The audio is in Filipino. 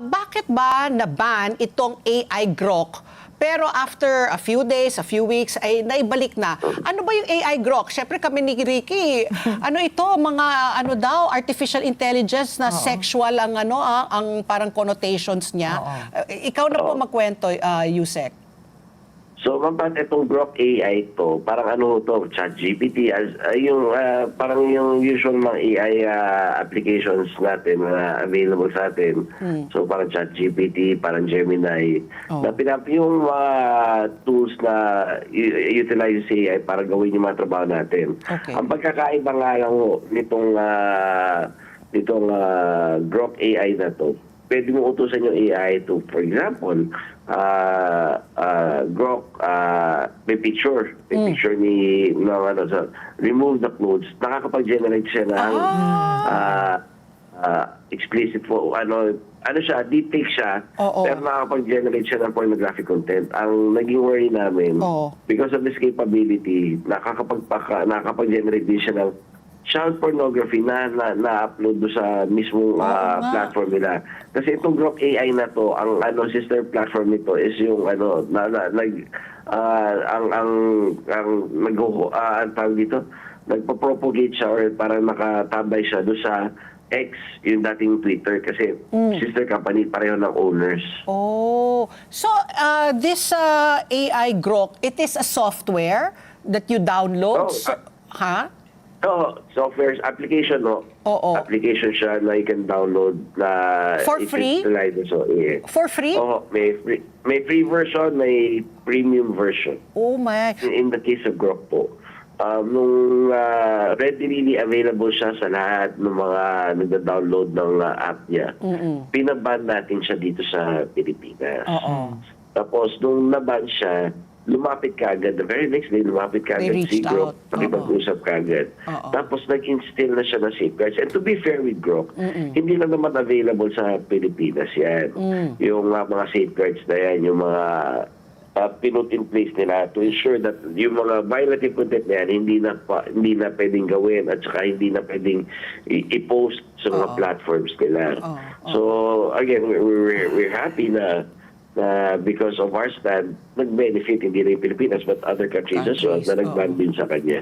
Bakit ba na-ban itong AI Grok? Pero after a few days, a few weeks, ay naibalik na. Ano ba yung AI Grok? Siyempre kami ni Ricky, ano ito, mga ano daw, artificial intelligence na sexual ang ano, ang parang connotations niya. Ikaw na po magkwento, Yusek. So, mabat itong Grok AI to, parang ano to, ChatGPT, parang yung usual mga AI applications natin na available sa atin. So, parang ChatGPT, parang Gemini. Yung mga tools na utilize sa AI para gawin yung mga trabaho natin. Okay. Ang pagkakaiba nga lang nitong Grok AI na to, pwede mo utusan yung AI to, for example, Grok, may picture ni remove the clothes. Nakakapag-generate siya ng explicit siya, deepfake siya, pero nakakapag-generate siya ng pornographic content. Ang naging worry namin, because of this capability, nakakapag-generate din siya ng child pornography na upload do sa mismong platform nila. Kasi itong Grok AI na to, ang sister platform nito is yung nagpo-propagate siya or parang nakatabay siya do sa X, yung dating Twitter, kasi sister company, pareho ng owners. So this AI Grok, it is a software that you download? Software application, no? Application siya na you can download na for free? For free? May free version, may premium version. Oh my. In the case of Grok po, nung readily available siya sa lahat ng mga nagda-download ng app niya, pinaban natin siya dito sa Pilipinas. Tapos nung naban siya, lumapit ka agad. The very next day, lumapit ka agad si Grok. Pakipag-usap ka agad. Tapos nag-instill na siya ng safeguards. And to be fair with Grok, hindi na naman available sa Pilipinas yan. Yung mga safeguards na yan, yung mga pinut in place nila to ensure that yung mga violative content na yan, hindi na pwedeng gawin at saka hindi na pwedeng i-post sa mga platforms nila. So, again, we're happy na because of our stand, nag-benefit hindi na yung Pilipinas but other countries as well na nag-ban din sa kanya.